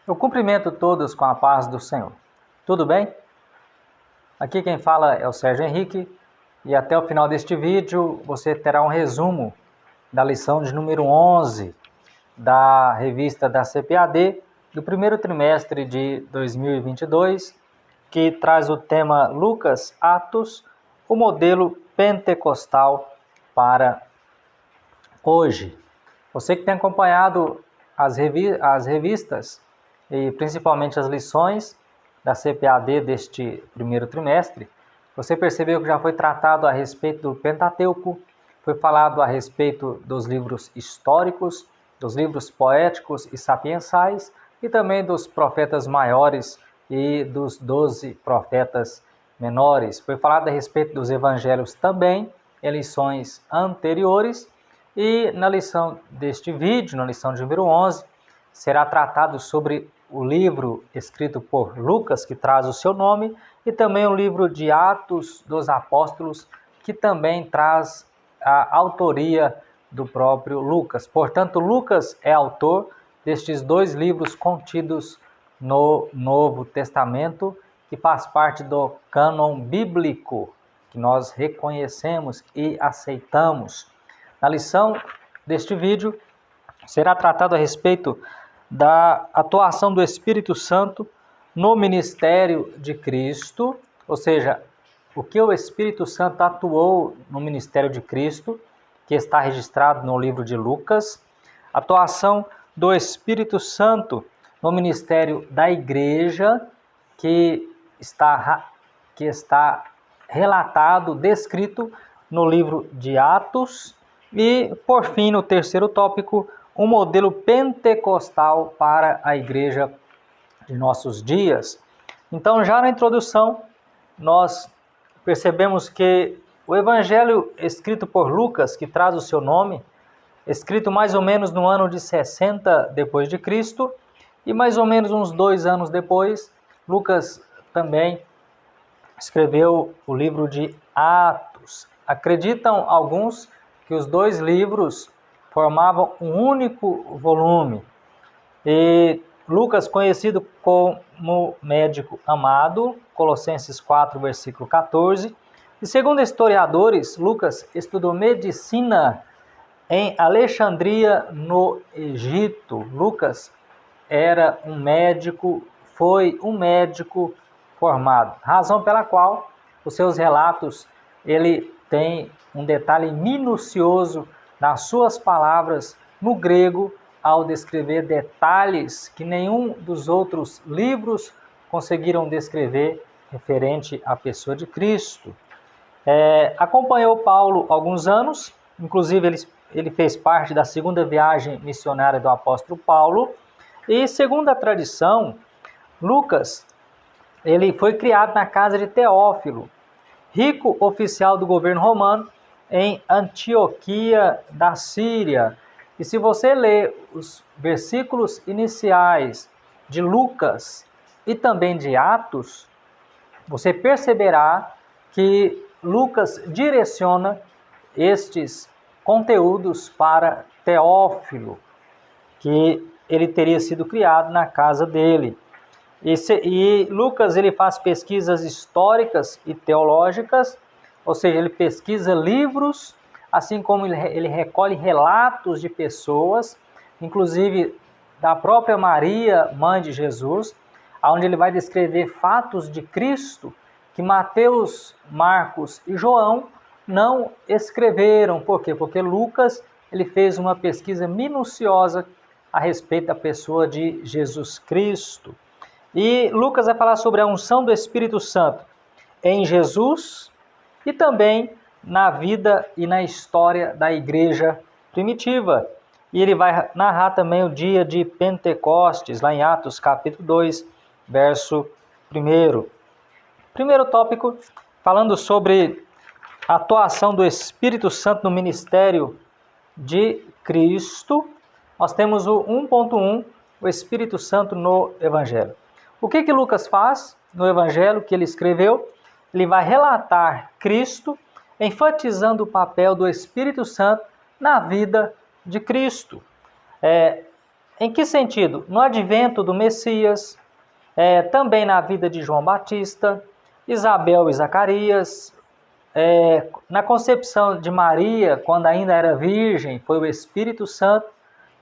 Eu cumprimento todos com a paz do Senhor. Tudo bem? Aqui quem fala é o Sérgio Henrique e até o final deste vídeo você terá um resumo da lição de número 11 da revista da CPAD do primeiro trimestre de 2022, que traz o tema Lucas, Atos, o modelo pentecostal para hoje. Você que tem acompanhado as revistas e principalmente as lições da CPAD deste primeiro trimestre, você percebeu que já foi tratado a respeito do Pentateuco, foi falado a respeito dos livros históricos, dos livros poéticos e sapiensais e também dos profetas maiores e dos 12 profetas menores. Foi falado a respeito dos evangelhos também em lições anteriores. E na lição deste vídeo, na lição de número 11, será tratado sobre o livro escrito por Lucas, que traz o seu nome, e também o livro de Atos dos Apóstolos, que também traz a autoria do próprio Lucas. Portanto, Lucas é autor destes dois livros contidos no Novo Testamento, que faz parte do cânon bíblico, que nós reconhecemos e aceitamos. Na lição deste vídeo, será tratado a respeito da atuação do Espírito Santo no ministério de Cristo, ou seja, o que o Espírito Santo atuou no ministério de Cristo, que está registrado no livro de Lucas, a atuação do Espírito Santo no ministério da igreja, que está relatado, descrito no livro de Atos. E, por fim, no terceiro tópico, um modelo pentecostal para a igreja de nossos dias. Então, já na introdução, nós percebemos que o evangelho escrito por Lucas, que traz o seu nome, escrito mais ou menos no ano de 60 depois de Cristo, e mais ou menos uns 2 anos depois, Lucas também escreveu o livro de Atos. Acreditam alguns que os dois livros formavam um único volume. E Lucas, conhecido como médico amado, Colossenses 4, versículo 14. E segundo historiadores, Lucas estudou medicina em Alexandria, no Egito. Lucas era um médico, foi um médico formado, razão pela qual os seus relatos, ele tem um detalhe minucioso nas suas palavras no grego, ao descrever detalhes que nenhum dos outros livros conseguiram descrever referente à pessoa de Cristo. Acompanhou Paulo alguns anos, inclusive ele fez parte da segunda viagem missionária do apóstolo Paulo, e segundo a tradição, Lucas ele foi criado na casa de Teófilo, rico oficial do governo romano em Antioquia da Síria. E se você ler os versículos iniciais de Lucas e também de Atos, você perceberá que Lucas direciona estes conteúdos para Teófilo, que ele teria sido criado na casa dele. E Lucas ele faz pesquisas históricas e teológicas, ou seja, ele pesquisa livros, assim como ele recolhe relatos de pessoas, inclusive da própria Maria, mãe de Jesus, onde ele vai descrever fatos de Cristo que Mateus, Marcos e João não escreveram. Por quê? Porque Lucas ele fez uma pesquisa minuciosa a respeito da pessoa de Jesus Cristo. E Lucas vai falar sobre a unção do Espírito Santo em Jesus e também na vida e na história da igreja primitiva. E ele vai narrar também o dia de Pentecostes, lá em Atos capítulo 2, verso 1. Primeiro tópico, falando sobre a atuação do Espírito Santo no ministério de Cristo, nós temos o 1.1, o Espírito Santo no Evangelho. O que Lucas faz no Evangelho que ele escreveu? Ele vai relatar Cristo, enfatizando o papel do Espírito Santo na vida de Cristo. Em que sentido? No advento do Messias, também na vida de João Batista, Isabel e Zacarias, na concepção de Maria, quando ainda era virgem, foi o Espírito Santo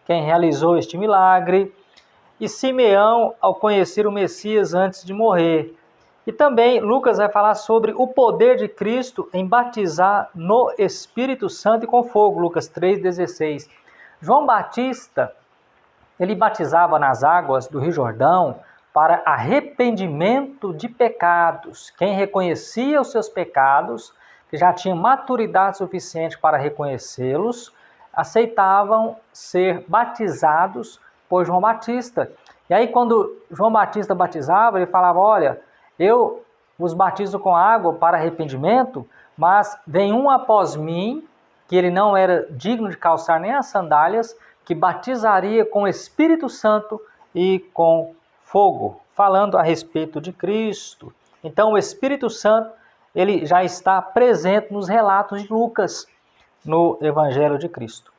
quem realizou este milagre, e Simeão ao conhecer o Messias antes de morrer. E também Lucas vai falar sobre o poder de Cristo em batizar no Espírito Santo e com fogo, Lucas 3,16. João Batista, ele batizava nas águas do Rio Jordão para arrependimento de pecados. Quem reconhecia os seus pecados, que já tinha maturidade suficiente para reconhecê-los, aceitavam ser batizados por João Batista. E aí quando João Batista batizava, ele falava, olha, eu vos batizo com água para arrependimento, mas vem um após mim, que ele não era digno de calçar nem as sandálias, que batizaria com o Espírito Santo e com fogo, falando a respeito de Cristo. Então o Espírito Santo, ele já está presente nos relatos de Lucas, no Evangelho de Cristo.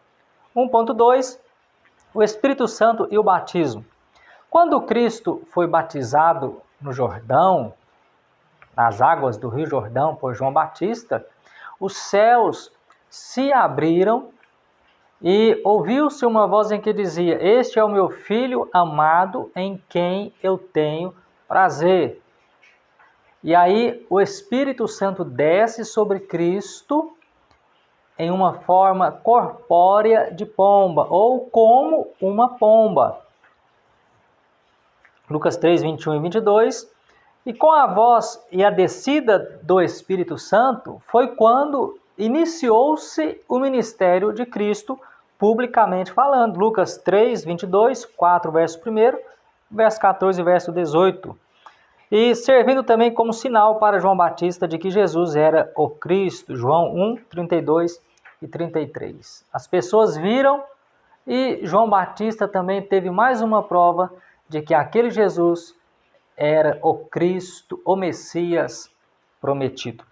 1.2, o Espírito Santo e o batismo. Quando Cristo foi batizado no Jordão, nas águas do Rio Jordão por João Batista, os céus se abriram e ouviu-se uma voz em que dizia, este é o meu filho amado em quem eu tenho prazer. E aí o Espírito Santo desce sobre Cristo em uma forma corpórea de pomba, ou como uma pomba. Lucas 3, 21 e 22. E com a voz e a descida do Espírito Santo foi quando iniciou-se o ministério de Cristo, publicamente falando. Lucas 3, 22, 4, verso 1, verso 14 e verso 18. E servindo também como sinal para João Batista de que Jesus era o Cristo. João 1, 32 e 33. As pessoas viram e João Batista também teve mais uma prova de que aquele Jesus era o Cristo, o Messias prometido.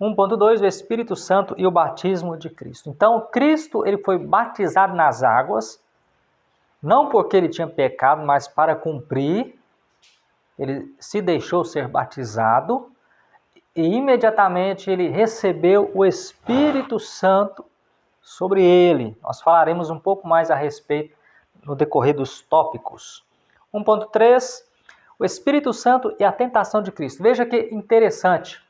1.2, o Espírito Santo e o batismo de Cristo. Então, Cristo ele foi batizado nas águas, não porque ele tinha pecado, mas para cumprir. Ele se deixou ser batizado e imediatamente ele recebeu o Espírito Santo sobre ele. Nós falaremos um pouco mais a respeito no decorrer dos tópicos. 1.3, o Espírito Santo e a tentação de Cristo. Veja que interessante.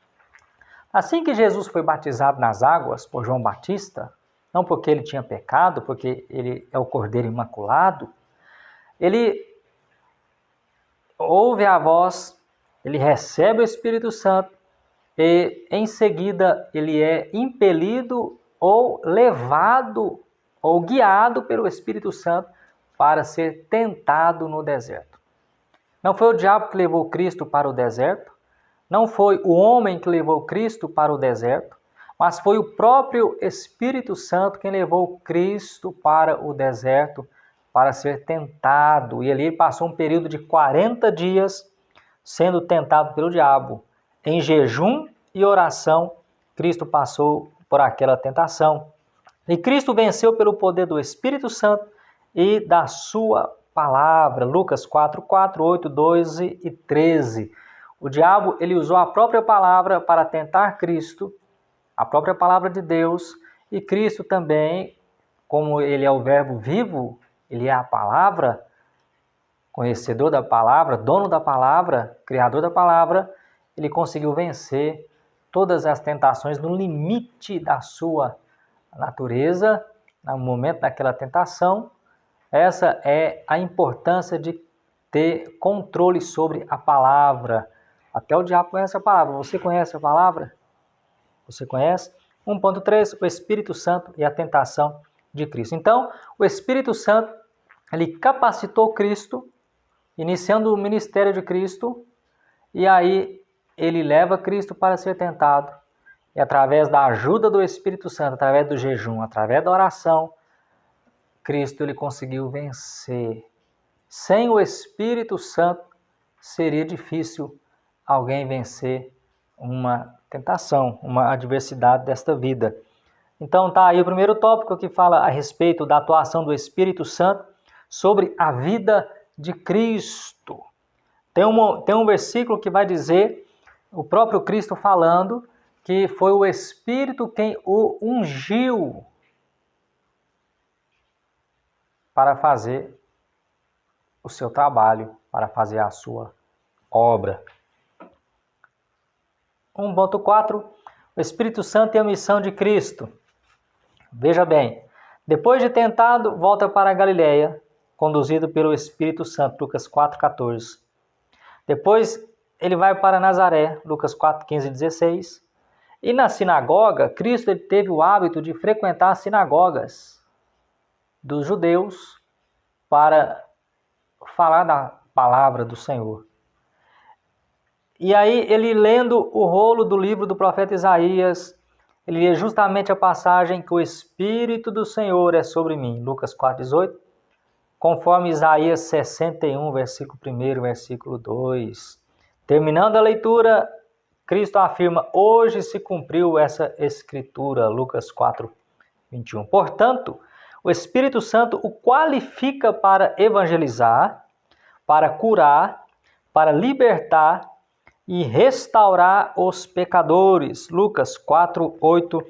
Assim que Jesus foi batizado nas águas por João Batista, não porque ele tinha pecado, porque ele é o Cordeiro Imaculado, ele ouve a voz, ele recebe o Espírito Santo e em seguida ele é impelido ou levado ou guiado pelo Espírito Santo para ser tentado no deserto. Não foi o diabo que levou Cristo para o deserto, não foi o homem que levou Cristo para o deserto, mas foi o próprio Espírito Santo quem levou Cristo para o deserto para ser tentado. E ali ele passou um período de 40 dias sendo tentado pelo diabo. Em jejum e oração, Cristo passou por aquela tentação. E Cristo venceu pelo poder do Espírito Santo e da sua palavra. Lucas 4, 4, 8, 12 e 13. O diabo ele usou a própria palavra para tentar Cristo, a própria palavra de Deus, e Cristo também, como ele é o verbo vivo, ele é a palavra, conhecedor da palavra, dono da palavra, criador da palavra, ele conseguiu vencer todas as tentações no limite da sua natureza, no momento daquela tentação. Essa é a importância de ter controle sobre a palavra. Até o diabo conhece a palavra. Você conhece a palavra? Você conhece? 1.3, o Espírito Santo e a tentação de Cristo. Então, o Espírito Santo, ele capacitou Cristo, iniciando o ministério de Cristo, e aí ele leva Cristo para ser tentado. E através da ajuda do Espírito Santo, através do jejum, através da oração, Cristo ele conseguiu vencer. Sem o Espírito Santo, seria difícil alguém vencer uma tentação, uma adversidade desta vida. Então tá aí o primeiro tópico que fala a respeito da atuação do Espírito Santo sobre a vida de Cristo. Tem um versículo que vai dizer, o próprio Cristo falando, que foi o Espírito quem o ungiu para fazer o seu trabalho, para fazer a sua obra. 1.4, o Espírito Santo e a missão de Cristo. Veja bem, depois de tentado, volta para a Galileia, conduzido pelo Espírito Santo, Lucas 4,14. Depois ele vai para Nazaré, Lucas 4,15 e 16. E na sinagoga, Cristo ele teve o hábito de frequentar as sinagogas dos judeus para falar da palavra do Senhor. E aí ele lendo o rolo do livro do profeta Isaías, ele lia justamente a passagem que o Espírito do Senhor é sobre mim, Lucas 4,18, conforme Isaías 61, versículo 1, versículo 2. Terminando a leitura, Cristo afirma, hoje se cumpriu essa escritura, Lucas 4:21. Portanto, o Espírito Santo o qualifica para evangelizar, para curar, para libertar e restaurar os pecadores. Lucas 4:8,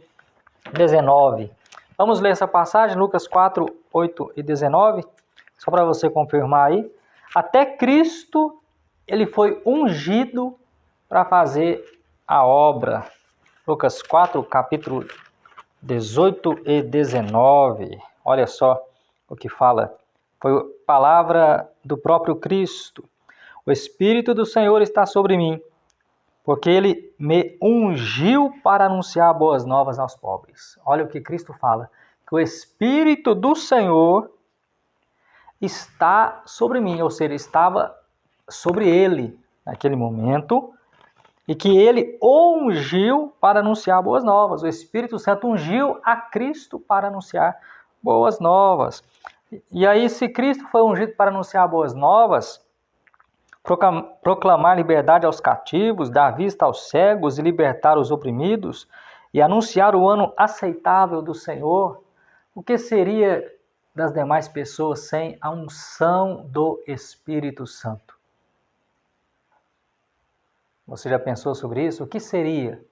19. Vamos ler essa passagem, Lucas 4:8 e 19, só para você confirmar aí. Até Cristo, ele foi ungido para fazer a obra. Lucas 4, capítulo 18 e 19. Olha só o que fala. Foi palavra do próprio Cristo. O Espírito do Senhor está sobre mim, porque ele me ungiu para anunciar boas novas aos pobres. Olha o que Cristo fala. Que o Espírito do Senhor está sobre mim, ou seja, estava sobre ele naquele momento, e que ele o ungiu para anunciar boas novas. O Espírito Santo ungiu a Cristo para anunciar boas novas. E aí, se Cristo foi ungido para anunciar boas novas, proclamar liberdade aos cativos, dar vista aos cegos e libertar os oprimidos, e anunciar o ano aceitável do Senhor, o que seria das demais pessoas sem a unção do Espírito Santo? Você já pensou sobre isso? O que seria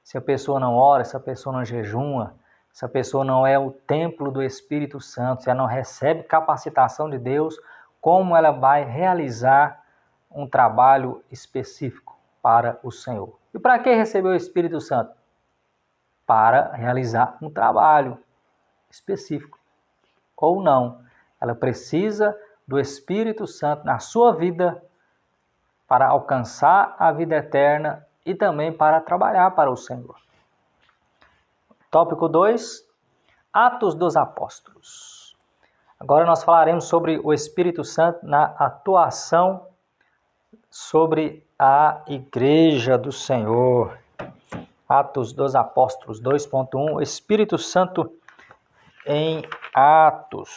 se a pessoa não ora, se a pessoa não jejuma, se a pessoa não é o templo do Espírito Santo, se ela não recebe capacitação de Deus, como ela vai realizar um trabalho específico para o Senhor? E para que recebeu o Espírito Santo? Para realizar um trabalho específico. Ou não. Ela precisa do Espírito Santo na sua vida para alcançar a vida eterna e também para trabalhar para o Senhor. Tópico 2, Atos dos Apóstolos. Agora nós falaremos sobre o Espírito Santo na atuação sobre a Igreja do Senhor. Atos dos Apóstolos 2.1, Espírito Santo em Atos.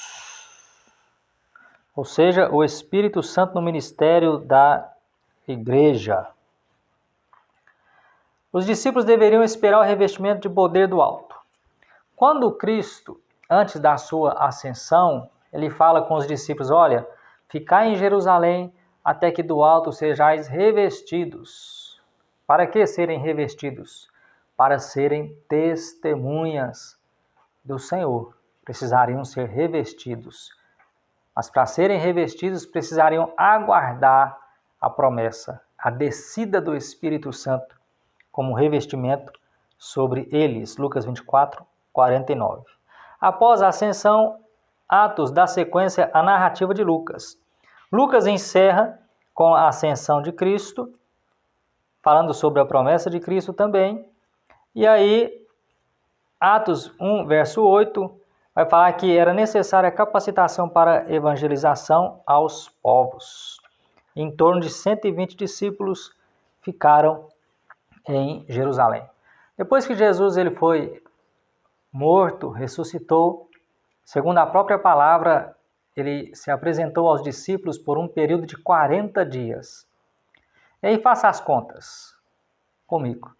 Ou seja, o Espírito Santo no ministério da Igreja. Os discípulos deveriam esperar o revestimento de poder do alto. Quando Cristo, antes da sua ascensão, ele fala com os discípulos, olha, ficai em Jerusalém até que do alto sejais revestidos. Para que serem revestidos? Para serem testemunhas do Senhor. Precisariam ser revestidos. Mas para serem revestidos, precisariam aguardar a promessa, a descida do Espírito Santo como revestimento sobre eles. Lucas 24, 49. Após a ascensão, Atos dá sequência à narrativa de Lucas. Lucas encerra com a ascensão de Cristo, falando sobre a promessa de Cristo também. E aí, Atos 1, verso 8, vai falar que era necessária capacitação para evangelização aos povos. Em torno de 120 discípulos ficaram em Jerusalém. Depois que Jesus ele foi morto, ressuscitou, segundo a própria palavra, ele se apresentou aos discípulos por um período de 40 dias. E aí faça as contas comigo.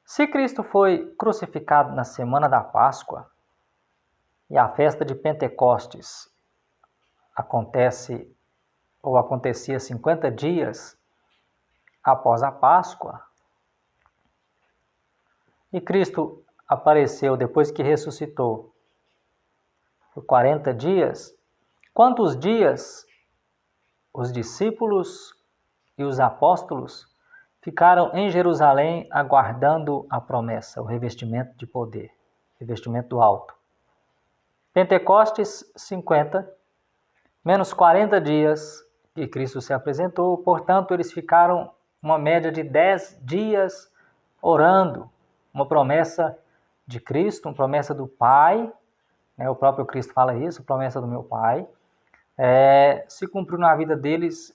Se Cristo foi crucificado na semana da Páscoa e a festa de Pentecostes acontece ou acontecia 50 dias após a Páscoa. E Cristo apareceu depois que ressuscitou por 40 dias. Quantos dias os discípulos e os apóstolos ficaram em Jerusalém aguardando a promessa, o revestimento de poder, revestimento do alto? Pentecostes, 50, menos 40 dias que Cristo se apresentou, portanto, eles ficaram uma média de 10 dias orando, uma promessa de Cristo, uma promessa do Pai, né? O próprio Cristo fala isso, promessa do meu Pai, se cumpriu na vida deles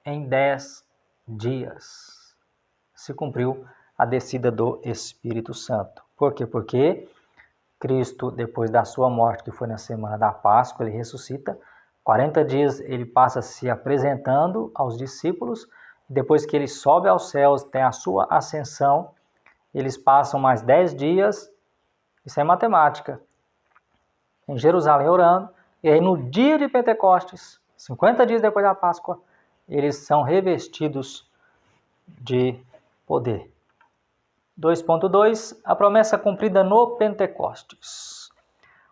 em 10 dias. Se cumpriu a descida do Espírito Santo. Por quê? Porque Cristo, depois da sua morte, que foi na semana da Páscoa, ele ressuscita. 40 dias ele passa se apresentando aos discípulos. Depois que ele sobe aos céus, tem a sua ascensão, eles passam mais 10 dias, isso é matemática, em Jerusalém orando. E aí no dia de Pentecostes, 50 dias depois da Páscoa, eles são revestidos de poder. 2.2, a promessa cumprida no Pentecostes.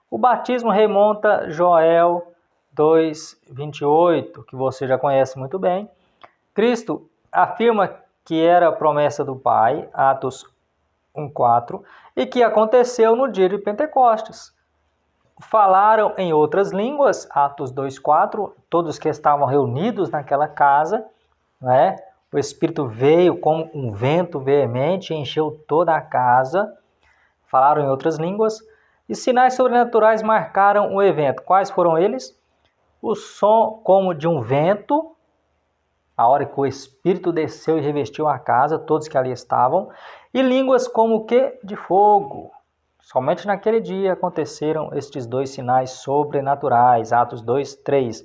O batismo remonta a Joel 2:28, que você já conhece muito bem. Cristo afirma que era a promessa do Pai, Atos 1:4, e que aconteceu no dia de Pentecostes. Falaram em outras línguas, Atos 2:4, todos que estavam reunidos naquela casa, né? O Espírito veio como um vento veemente, encheu toda a casa, falaram em outras línguas, e sinais sobrenaturais marcaram o evento. Quais foram eles? O som como de um vento, a hora que o Espírito desceu e revestiu a casa, todos que ali estavam, e línguas como o que? De fogo. Somente naquele dia aconteceram estes dois sinais sobrenaturais, Atos 2:3.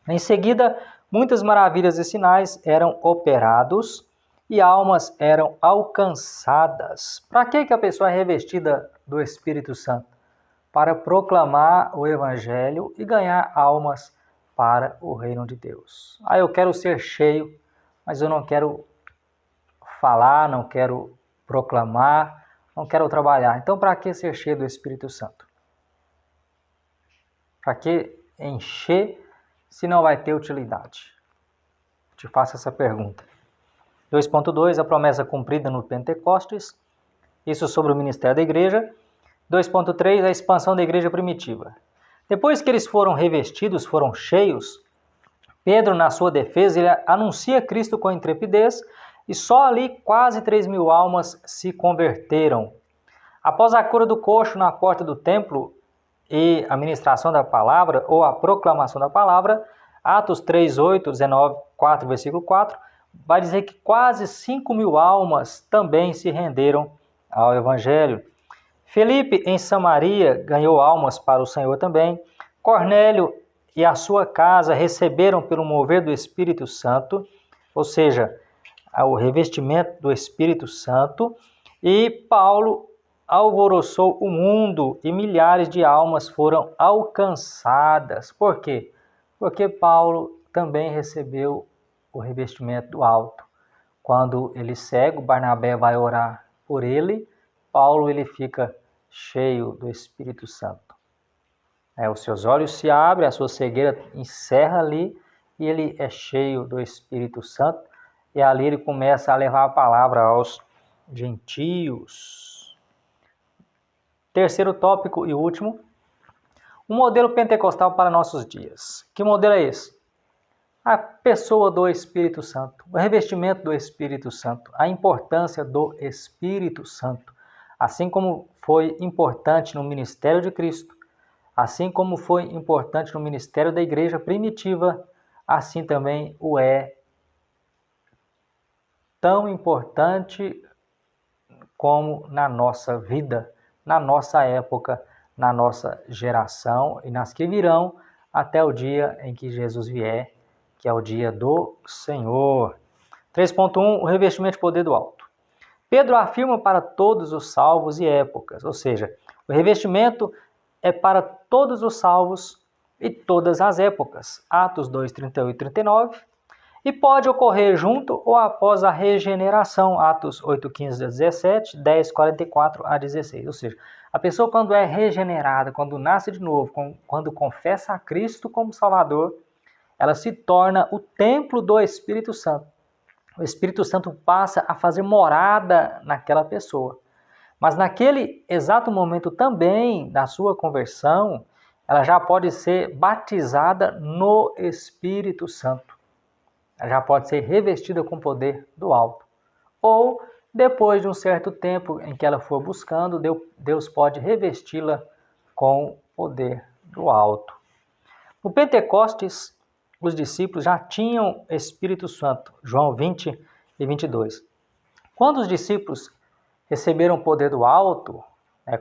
Em seguida, muitas maravilhas e sinais eram operados e almas eram alcançadas. Para que a pessoa é revestida do Espírito Santo? Para proclamar o Evangelho e ganhar almas para o reino de Deus. Eu quero ser cheio, mas eu não quero falar, não quero proclamar, não quero trabalhar. Então, para que ser cheio do Espírito Santo? Para que encher se não vai ter utilidade? Te faço essa pergunta. 2.2, a promessa cumprida no Pentecostes. Isso sobre o ministério da igreja. 2.3, a expansão da igreja primitiva. Depois que eles foram revestidos, foram cheios, Pedro, na sua defesa, ele anuncia Cristo com intrepidez e só ali quase 3.000 almas se converteram. Após a cura do coxo na porta do templo e a ministração da palavra, ou a proclamação da palavra, Atos 3:8, 19:4, versículo 4, vai dizer que quase 5.000 almas também se renderam ao Evangelho. Felipe, em Samaria, ganhou almas para o Senhor também. Cornélio e a sua casa receberam pelo mover do Espírito Santo, ou seja, o revestimento do Espírito Santo. E Paulo alvoroçou o mundo e milhares de almas foram alcançadas. Por quê? Porque Paulo também recebeu o revestimento do alto. Quando ele cego, Barnabé vai orar por ele, Paulo ele fica cheio do Espírito Santo. Os seus olhos se abrem, a sua cegueira encerra ali e ele é cheio do Espírito Santo. E ali ele começa a levar a palavra aos gentios. Terceiro tópico e último, um modelo pentecostal para nossos dias. Que modelo é esse? A pessoa do Espírito Santo, o revestimento do Espírito Santo, a importância do Espírito Santo. Assim como foi importante no ministério de Cristo, assim como foi importante no ministério da igreja primitiva, assim também o é tão importante como na nossa vida, na nossa época, na nossa geração e nas que virão até o dia em que Jesus vier, que é o dia do Senhor. 3.1, o revestimento de poder do alto. Pedro afirma para todos os salvos e épocas, ou seja, o revestimento é para todos os salvos e todas as épocas, Atos 2, 38 e 39, e pode ocorrer junto ou após a regeneração, Atos 8, 15 a 17, 10, 44 a 16. Ou seja, a pessoa quando é regenerada, quando nasce de novo, quando confessa a Cristo como Salvador, ela se torna o templo do Espírito Santo. O Espírito Santo passa a fazer morada naquela pessoa. Mas naquele exato momento também da sua conversão, ela já pode ser batizada no Espírito Santo. Ela já pode ser revestida com o poder do alto. Ou, depois de um certo tempo em que ela for buscando, Deus pode revesti-la com o poder do alto. No Pentecostes, os discípulos já tinham Espírito Santo, João 20 e 22. Quando os discípulos receberam o poder do alto,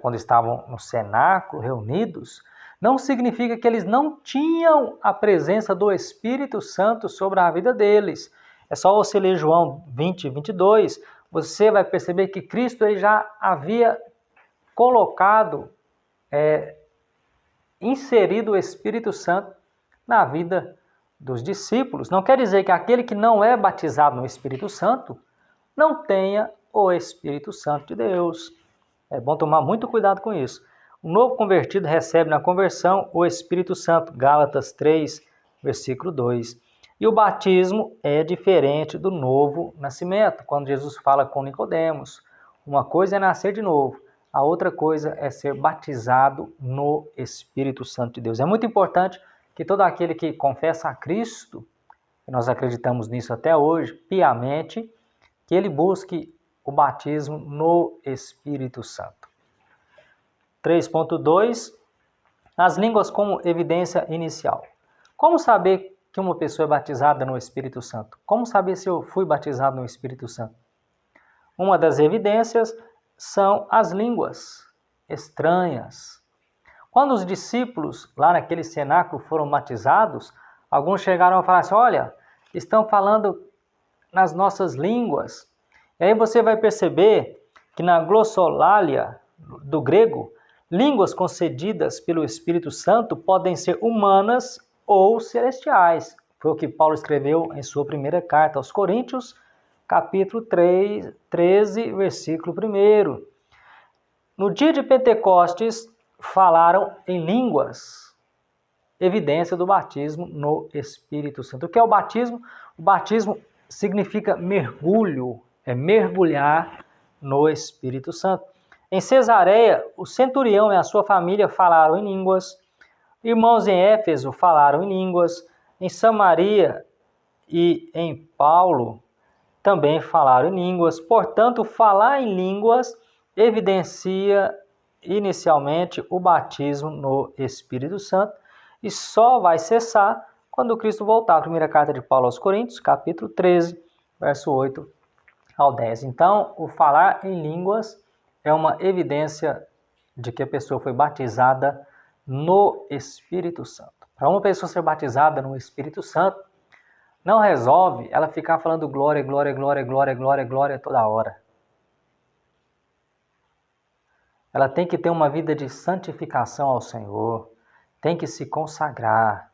quando estavam no cenáculo reunidos, não significa que eles não tinham a presença do Espírito Santo sobre a vida deles. É só você ler João 20 e 22, você vai perceber que Cristo ele já havia colocado, inserido o Espírito Santo na vida dos discípulos. Não quer dizer que aquele que não é batizado no Espírito Santo não tenha o Espírito Santo de Deus. É bom tomar muito cuidado com isso. O novo convertido recebe na conversão o Espírito Santo, Gálatas 3, versículo 2. E o batismo é diferente do novo nascimento, quando Jesus fala com Nicodemos. Uma coisa é nascer de novo, a outra coisa é ser batizado no Espírito Santo de Deus. É muito importante que todo aquele que confessa a Cristo, e nós acreditamos nisso até hoje, piamente, que ele busque o batismo no Espírito Santo. 3.2. As línguas como evidência inicial. Como saber que uma pessoa é batizada no Espírito Santo? Como saber se eu fui batizado no Espírito Santo? Uma das evidências são as línguas estranhas. Quando os discípulos lá naquele cenáculo foram batizados, alguns chegaram a falar assim, olha, estão falando nas nossas línguas. E aí você vai perceber que na glossolalia do grego, línguas concedidas pelo Espírito Santo podem ser humanas ou celestiais. Foi o que Paulo escreveu em sua primeira carta aos Coríntios, capítulo 13, versículo 1. No dia de Pentecostes, falaram em línguas, evidência do batismo no Espírito Santo. O que é o batismo? O batismo significa mergulho, é mergulhar no Espírito Santo. Em Cesareia, o centurião e a sua família falaram em línguas, irmãos em Éfeso falaram em línguas, em Samaria e em Paulo também falaram em línguas. Portanto, falar em línguas evidencia inicialmente o batismo no Espírito Santo e só vai cessar quando Cristo voltar. A primeira carta de Paulo aos Coríntios, capítulo 13, verso 8 ao 10. Então, o falar em línguas é uma evidência de que a pessoa foi batizada no Espírito Santo. Para uma pessoa ser batizada no Espírito Santo, não resolve ela ficar falando glória, glória, glória, glória, glória, glória toda hora. Ela tem que ter uma vida de santificação ao Senhor, tem que se consagrar,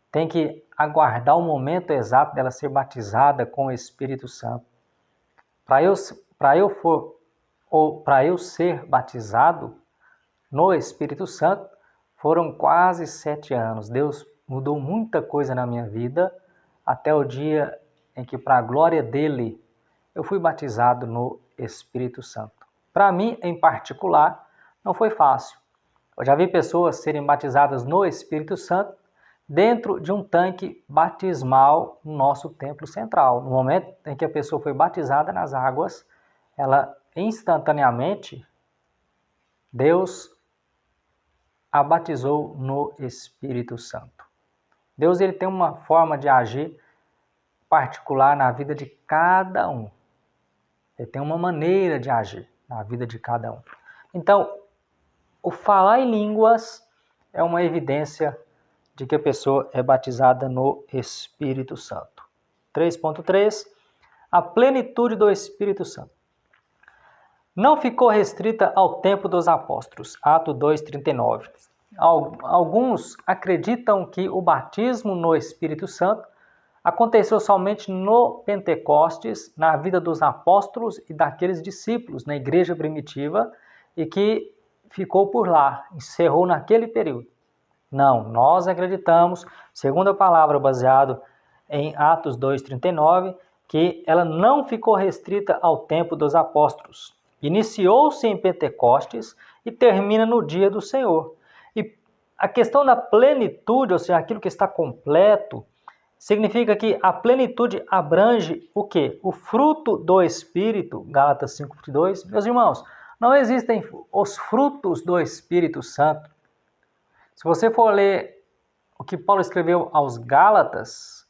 tem que aguardar o momento exato dela ser batizada com o Espírito Santo. Para eu ser batizado no Espírito Santo, foram quase 7 anos. Deus mudou muita coisa na minha vida, até o dia em que, para a glória dele, eu fui batizado no Espírito Santo. Para mim, em particular, não foi fácil. Eu já vi pessoas serem batizadas no Espírito Santo dentro de um tanque batismal no nosso templo central. No momento em que a pessoa foi batizada nas águas, ela instantaneamente, Deus a batizou no Espírito Santo. Deus ele tem uma forma de agir particular na vida de cada um. Ele tem uma maneira de agir na vida de cada um. Então, o falar em línguas é uma evidência de que a pessoa é batizada no Espírito Santo. 3.3. A plenitude do Espírito Santo. Não ficou restrita ao tempo dos apóstolos. Atos 2:39. Alguns acreditam que o batismo no Espírito Santo aconteceu somente no Pentecostes, na vida dos apóstolos e daqueles discípulos na igreja primitiva e que ficou por lá, encerrou naquele período. Não, nós acreditamos, segundo a palavra baseado em Atos 2:39, que ela não ficou restrita ao tempo dos apóstolos. Iniciou-se em Pentecostes e termina no dia do Senhor. E a questão da plenitude, ou seja, aquilo que está completo, significa que a plenitude abrange o quê? O fruto do Espírito, Gálatas 5:2. Meus irmãos, não existem os frutos do Espírito Santo. Se você for ler o que Paulo escreveu aos Gálatas,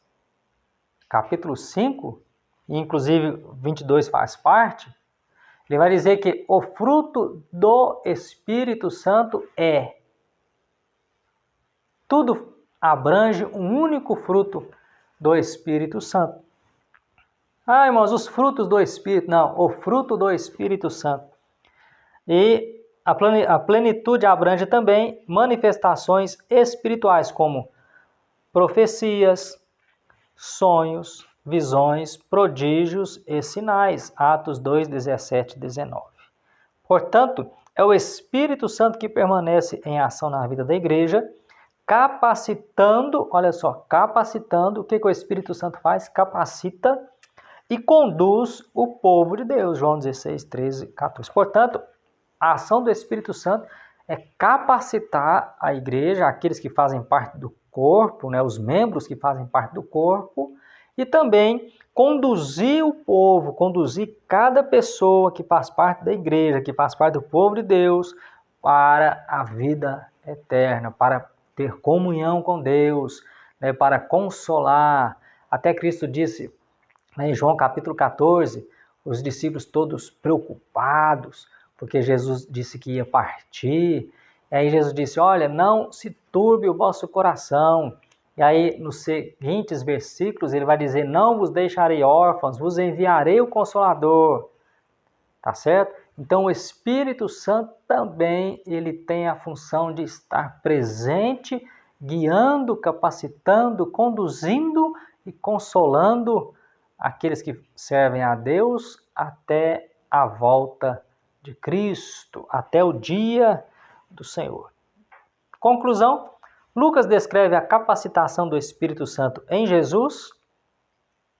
capítulo 5, e inclusive 22 faz parte, ele vai dizer que o fruto do Espírito Santo é. Tudo abrange um único fruto do Espírito Santo. Ah, irmãos, os frutos do Espírito. Não, o fruto do Espírito Santo. E a plenitude abrange também manifestações espirituais, como profecias, sonhos, visões, prodígios e sinais. Atos 2, 17 e 19. Portanto, é o Espírito Santo que permanece em ação na vida da igreja, capacitando, olha só, capacitando, o que o Espírito Santo faz? Capacita e conduz o povo de Deus, João 16, 13, 14. Portanto, a ação do Espírito Santo é capacitar a igreja, aqueles que fazem parte do corpo, né, os membros que fazem parte do corpo, e também conduzir o povo, conduzir cada pessoa que faz parte da igreja, que faz parte do povo de Deus, para a vida eterna, para ter comunhão com Deus, né, para consolar. Até Cristo disse, né, em João capítulo 14, os discípulos todos preocupados, porque Jesus disse que ia partir. E aí Jesus disse, olha, não se turbe o vosso coração. E aí nos seguintes versículos ele vai dizer, não vos deixarei órfãos, vos enviarei o Consolador. Tá certo? Então o Espírito Santo também ele tem a função de estar presente, guiando, capacitando, conduzindo e consolando aqueles que servem a Deus até a volta de Cristo, até o dia do Senhor. Conclusão, Lucas descreve a capacitação do Espírito Santo em Jesus,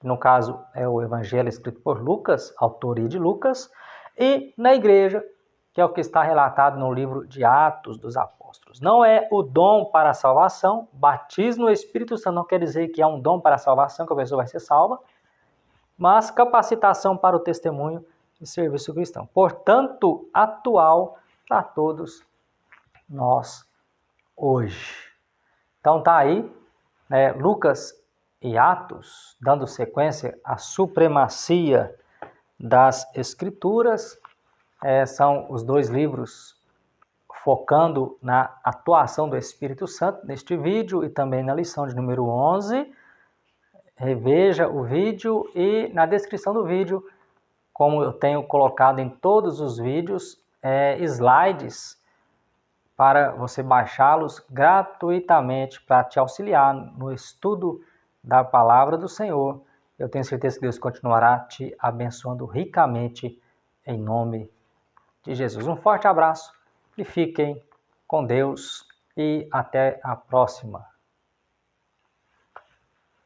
no caso é o Evangelho escrito por Lucas, autoria de Lucas, e na igreja, que é o que está relatado no livro de Atos dos Apóstolos. Não é o dom para a salvação, batismo no Espírito Santo não quer dizer que é um dom para a salvação, que a pessoa vai ser salva, mas capacitação para o testemunho e serviço cristão. Portanto, atual para todos nós hoje. Então tá aí, né, Lucas e Atos, dando sequência à supremacia das Escrituras. São os dois livros focando na atuação do Espírito Santo neste vídeo e também na lição de número 11. Reveja o vídeo e na descrição do vídeo, como eu tenho colocado em todos os vídeos, slides para você baixá-los gratuitamente para te auxiliar no estudo da palavra do Senhor. Eu tenho certeza que Deus continuará te abençoando ricamente em nome de Jesus. Um forte abraço e fiquem com Deus e até a próxima.